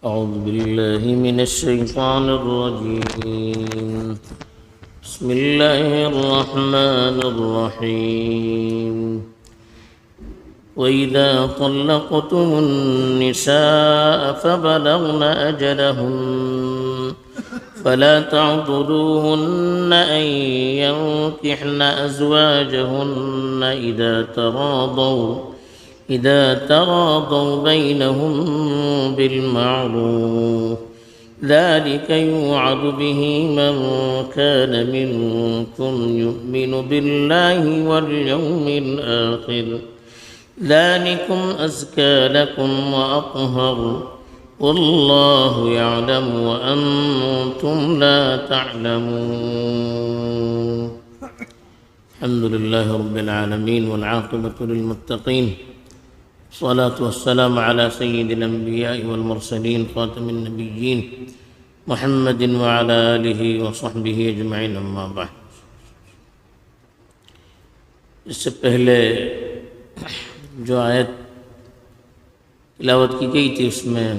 أعوذ بالله من الشيطان الرجيم. بسم الله الرحمن الرحيم. وإذا طلقتم النساء فبلغن أجلهن فلا تعضلوهن أن ينكحن أزواجهن إذا تراضوا بينهم بالمعروف، ذلك يوعظ به من كان منكم يؤمن بالله واليوم الآخر، ذلكم أزكى لكم وأطهر، والله يعلم وأنتم لا تعلمون. الحمد لله رب العالمين والعاقبة للمتقين، الصلاة والسلام على سيد الأنبياء والمرسلين خاتم النبيين محمد وعلى آله وصحبه أجمعين، أما بعد. اس سے پہلے جو آیت تلاوت کی گئی تھی اس میں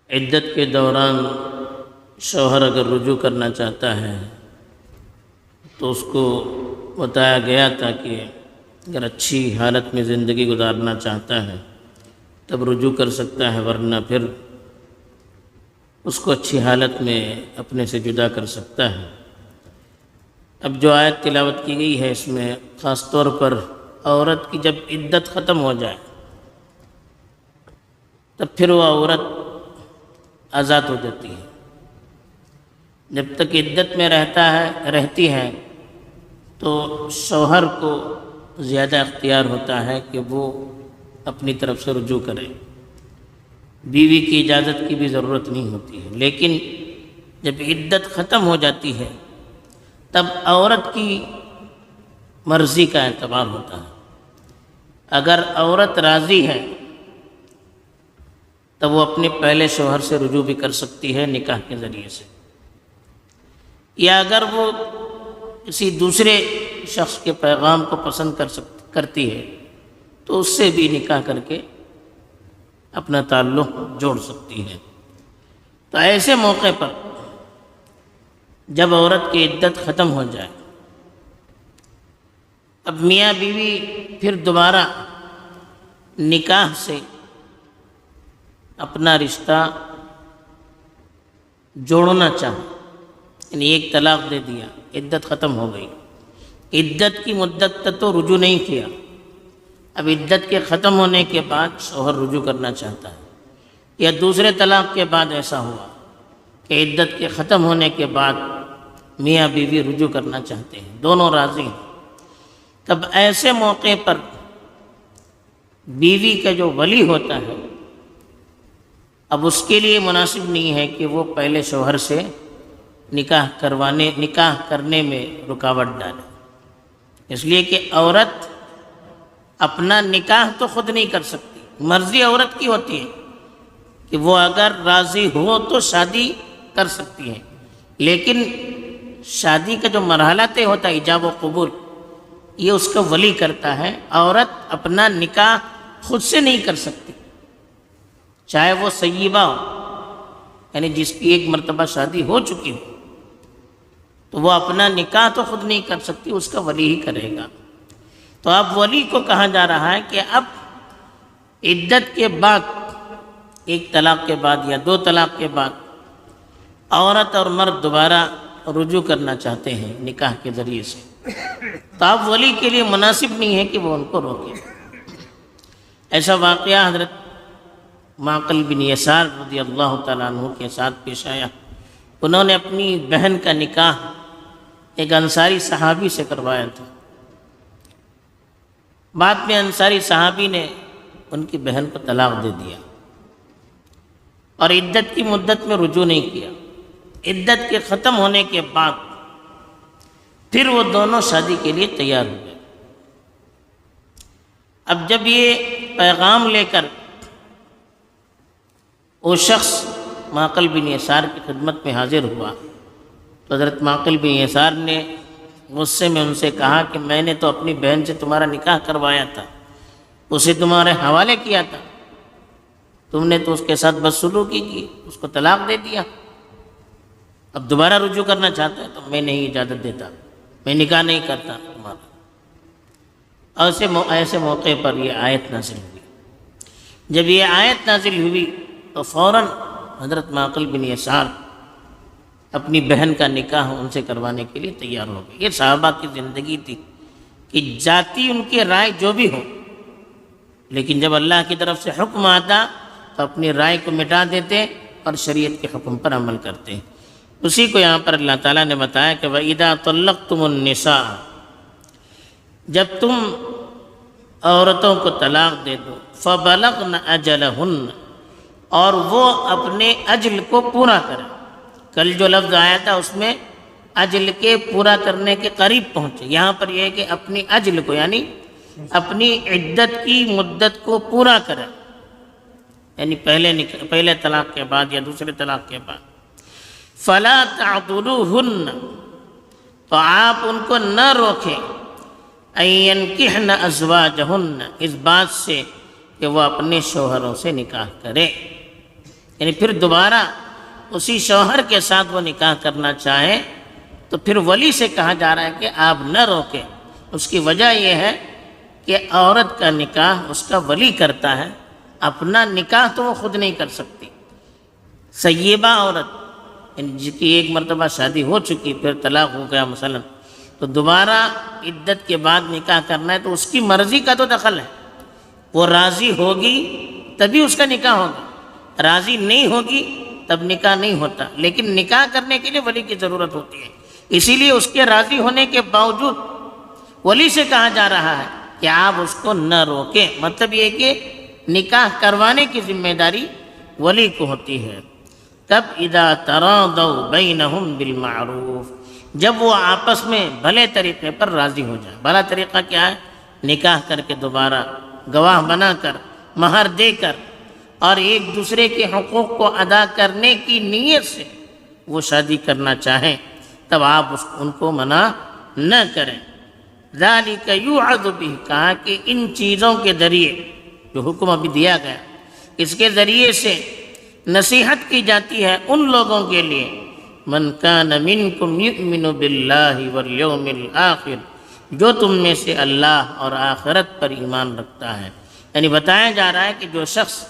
عدت کے دوران شوہر اگر رجوع کرنا چاہتا ہے تو اس کو بتایا گیا تھا کہ اگر اچھی حالت میں زندگی گزارنا چاہتا ہے تب رجوع کر سکتا ہے، ورنہ پھر اس کو اچھی حالت میں اپنے سے جدا کر سکتا ہے. اب جو آیت تلاوت کی گئی ہے اس میں خاص طور پر عورت کی جب عدت ختم ہو جائے تب پھر وہ عورت آزاد ہو جاتی ہے. جب تک عدت میں رہتی ہے تو شوہر کو زیادہ اختیار ہوتا ہے کہ وہ اپنی طرف سے رجوع کرے، بیوی کی اجازت کی بھی ضرورت نہیں ہوتی ہے. لیکن جب عدت ختم ہو جاتی ہے تب عورت کی مرضی کا اعتبار ہوتا ہے. اگر عورت راضی ہے تب وہ اپنے پہلے شوہر سے رجوع بھی کر سکتی ہے نکاح کے ذریعے سے، یا اگر وہ کسی دوسرے شخص کے پیغام کو پسند کرتی ہے تو اس سے بھی نکاح کر کے اپنا تعلق جوڑ سکتی ہے. تو ایسے موقع پر جب عورت کی عدت ختم ہو جائے اب میاں بیوی پھر دوبارہ نکاح سے اپنا رشتہ جوڑنا چاہے، یعنی ایک طلاق دے دیا، عدت ختم ہو گئی، عدت کی مدت تک تو رجوع نہیں کیا، اب عدت کے ختم ہونے کے بعد شوہر رجوع کرنا چاہتا ہے، یا دوسرے طلاق کے بعد ایسا ہوا کہ عدت کے ختم ہونے کے بعد میاں بیوی رجوع کرنا چاہتے ہیں، دونوں راضی ہیں، تب ایسے موقع پر بیوی کا جو ولی ہوتا ہے اب اس کے لیے مناسب نہیں ہے کہ وہ پہلے شوہر سے نکاح کرنے میں رکاوٹ ڈالے، اس لیے کہ عورت اپنا نکاح تو خود نہیں کر سکتی، مرضی عورت کی ہوتی ہے کہ وہ اگر راضی ہو تو شادی کر سکتی ہے، لیکن شادی کا جو مرحلہ طے ہوتا ہے ایجاب و قبول یہ اس کا ولی کرتا ہے. عورت اپنا نکاح خود سے نہیں کر سکتی، چاہے وہ سیبہ ہو، یعنی جس کی ایک مرتبہ شادی ہو چکی ہو تو وہ اپنا نکاح تو خود نہیں کر سکتی، اس کا ولی ہی کرے گا. تو اب ولی کو کہا جا رہا ہے کہ اب عدت کے بعد، ایک طلاق کے بعد یا دو طلاق کے بعد عورت اور مرد دوبارہ رجوع کرنا چاہتے ہیں نکاح کے ذریعے سے، تو اب ولی کے لیے مناسب نہیں ہے کہ وہ ان کو روکے. ایسا واقعہ حضرت معقل بن یسار رضی اللہ تعالیٰ عنہ کے ساتھ پیش آیا. انہوں نے اپنی بہن کا نکاح ایک انصاری صحابی سے کروایا تھا. بعد میں انصاری صحابی نے ان کی بہن کو طلاق دے دیا اور عدت کی مدت میں رجوع نہیں کیا. عدت کے ختم ہونے کے بعد پھر وہ دونوں شادی کے لیے تیار ہو گئے. اب جب یہ پیغام لے کر وہ شخص معقل بن یسار کی خدمت میں حاضر ہوا تو حضرت معقل بن یسار نے غصے میں ان سے کہا کہ میں نے تو اپنی بہن سے تمہارا نکاح کروایا تھا، اسے تمہارے حوالے کیا تھا، تم نے تو اس کے ساتھ بدسلوکی کی، اس کو طلاق دے دیا، اب دوبارہ رجوع کرنا چاہتا ہے تو میں نہیں اجازت دیتا، میں نکاح نہیں کرتا تمہارا۔ ایسے موقع پر یہ آیت نازل ہوئی۔ جب یہ آیت نازل ہوئی تو فوراً حضرت معقل بن یسار اپنی بہن کا نکاح ان سے کروانے کے لیے تیار ہو گئے۔ یہ صحابہ کی زندگی تھی کہ ذاتی ان کی رائے جو بھی ہو، لیکن جب اللہ کی طرف سے حکم آتا تو اپنی رائے کو مٹا دیتے اور شریعت کے حکم پر عمل کرتے۔ اسی کو یہاں پر اللہ تعالیٰ نے بتایا کہ وَإِذَا طَلَّقْتُمُ النِّسَاءَ، جب تم عورتوں کو طلاق دے دو، فَبَلَغْنَ أَجَلَهُنَّ، اور وہ اپنے اجل کو پورا کریں۔ کل جو لفظ آیا تھا اس میں اجل کے پورا کرنے کے قریب پہنچے، یہاں پر یہ ہے کہ اپنی اجل کو یعنی اپنی عدت کی مدت کو پورا کریں، یعنی پہلے طلاق کے بعد یا دوسرے طلاق کے بعد۔ فَلَا تَعْضُلُوهُنَّ، تو آپ ان کو نہ روکیں، أَن يَنْكِحْنَ أَزْوَاجَهُنَّ، اس بات سے کہ وہ اپنے شوہروں سے نکاح کرے، یعنی پھر دوبارہ اسی شوہر کے ساتھ وہ نکاح کرنا چاہے تو پھر ولی سے کہا جا رہا ہے کہ آپ نہ روکیں۔ اس کی وجہ یہ ہے کہ عورت کا نکاح اس کا ولی کرتا ہے، اپنا نکاح تو وہ خود نہیں کر سکتی۔ سیبہ عورت جس کی ایک مرتبہ شادی ہو چکی پھر طلاق ہو گیا مثلا، تو دوبارہ عدت کے بعد نکاح کرنا ہے تو اس کی مرضی کا تو دخل ہے، وہ راضی ہوگی تبھی اس کا نکاح ہوگا، راضی نہیں ہوگی تب نکاح نہیں ہوتا۔ لیکن نکاح کرنے کے لیے ولی کی ضرورت ہوتی ہے، اسی لیے اس کے راضی ہونے کے باوجود ولی سے کہا جا رہا ہے کہ آپ اس کو نہ روکیں، مطلب یہ کہ نکاح کروانے کی ذمہ داری ولی کو ہوتی ہے۔ تب اذا تراضوا بینہم بالمعروف، جب وہ آپس میں بھلے طریقے پر راضی ہو جائے۔ بھلا طریقہ کیا ہے؟ نکاح کر کے دوبارہ گواہ بنا کر مہر دے کر اور ایک دوسرے کے حقوق کو ادا کرنے کی نیت سے وہ شادی کرنا چاہیں تب آپ ان کو منع نہ کریں۔ ذالک یوعظ بہ، کہا کہ ان چیزوں کے ذریعے جو حکم ابھی دیا گیا اس کے ذریعے سے نصیحت کی جاتی ہے ان لوگوں کے لیے من کان منکم یؤمن باللہ والیوم الآخر، جو تم میں سے اللہ اور آخرت پر ایمان رکھتا ہے۔ یعنی بتایا جا رہا ہے کہ جو شخص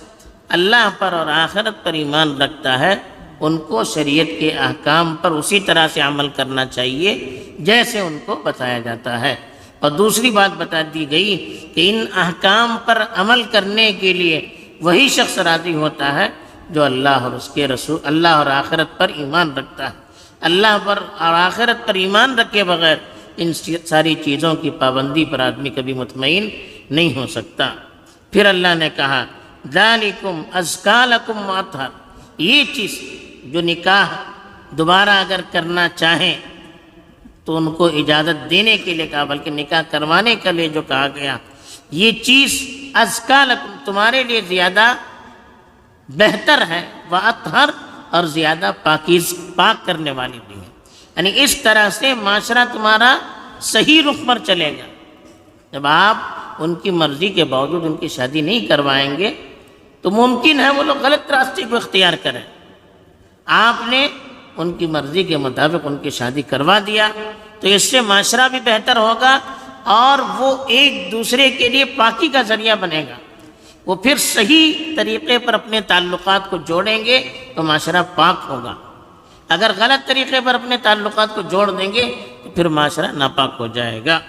اللہ پر اور آخرت پر ایمان رکھتا ہے ان کو شریعت کے احکام پر اسی طرح سے عمل کرنا چاہیے جیسے ان کو بتایا جاتا ہے۔ اور دوسری بات بتا دی گئی کہ ان احکام پر عمل کرنے کے لیے وہی شخص راضی ہوتا ہے جو اللہ اور اس کے رسول، اللہ اور آخرت پر ایمان رکھتا ہے۔ اللہ پر اور آخرت پر ایمان رکھے بغیر ان ساری چیزوں کی پابندی پر آدمی کبھی مطمئن نہیں ہو سکتا۔ پھر اللہ نے کہا ذالکم ازکیٰ لکم واطہر، یہ چیز جو نکاح دوبارہ اگر کرنا چاہیں تو ان کو اجازت دینے کے لیے کہا، بلکہ نکاح کروانے کے لیے جو کہا گیا یہ چیز ازکیٰ لکم، تمہارے لیے زیادہ بہتر ہے، واطہر، اور زیادہ پاک کرنے والی بھی ہے۔ یعنی اس طرح سے معاشرہ تمہارا صحیح رخ پر چلے گا۔ جب آپ ان کی مرضی کے باوجود ان کی شادی نہیں کروائیں گے تو ممکن ہے وہ لوگ غلط راستے کو اختیار کریں۔ آپ نے ان کی مرضی کے مطابق ان کی شادی کروا دیا تو اس سے معاشرہ بھی بہتر ہوگا اور وہ ایک دوسرے کے لیے پاکی کا ذریعہ بنے گا۔ وہ پھر صحیح طریقے پر اپنے تعلقات کو جوڑیں گے تو معاشرہ پاک ہوگا۔ اگر غلط طریقے پر اپنے تعلقات کو جوڑ دیں گے تو پھر معاشرہ ناپاک ہو جائے گا۔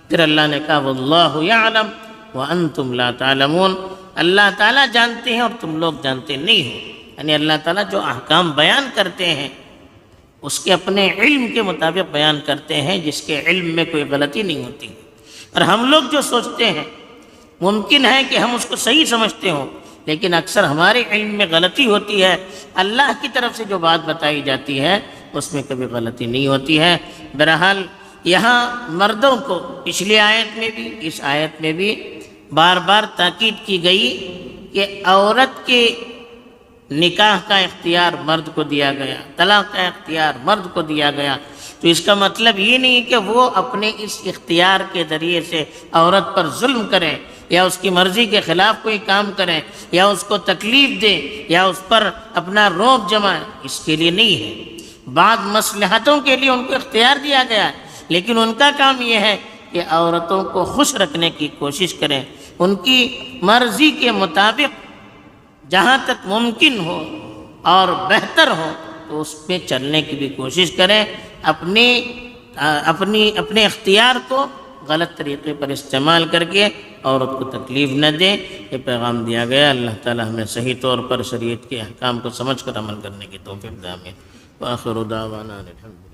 پھر اللہ نے کہا واللہ یعلم وانتم لا تعلمون، اللہ تعالیٰ جانتے ہیں اور تم لوگ جانتے نہیں ہو۔ یعنی اللہ تعالیٰ جو احکام بیان کرتے ہیں اس کے اپنے علم کے مطابق بیان کرتے ہیں، جس کے علم میں کوئی غلطی نہیں ہوتی۔ اور ہم لوگ جو سوچتے ہیں ممکن ہے کہ ہم اس کو صحیح سمجھتے ہوں، لیکن اکثر ہمارے علم میں غلطی ہوتی ہے۔ اللہ کی طرف سے جو بات بتائی جاتی ہے اس میں کبھی غلطی نہیں ہوتی ہے۔ بہرحال یہاں مردوں کو پچھلی آیت میں بھی اس آیت میں بھی بار بار تاکید کی گئی کہ عورت کے نکاح کا اختیار مرد کو دیا گیا، طلاق کا اختیار مرد کو دیا گیا۔ تو اس کا مطلب یہ نہیں کہ وہ اپنے اس اختیار کے ذریعے سے عورت پر ظلم کریں یا اس کی مرضی کے خلاف کوئی کام کریں یا اس کو تکلیف دیں یا اس پر اپنا رعب جمائیں، اس کے لیے نہیں ہے۔ بعض مصلحتوں کے لیے ان کو اختیار دیا گیا ہے، لیکن ان کا کام یہ ہے کہ عورتوں کو خوش رکھنے کی کوشش کریں، ان کی مرضی کے مطابق جہاں تک ممکن ہو اور بہتر ہو تو اس پہ چلنے کی بھی کوشش کریں، اپنے اختیار کو غلط طریقے پر استعمال کر کے عورت کو تکلیف نہ دیں۔ یہ پیغام دیا گیا۔ اللہ تعالی ہمیں صحیح طور پر شریعت کے احکام کو سمجھ کر عمل کرنے کی توفیق دے۔ آمین۔ وآخر دعوانا الحمد للہ۔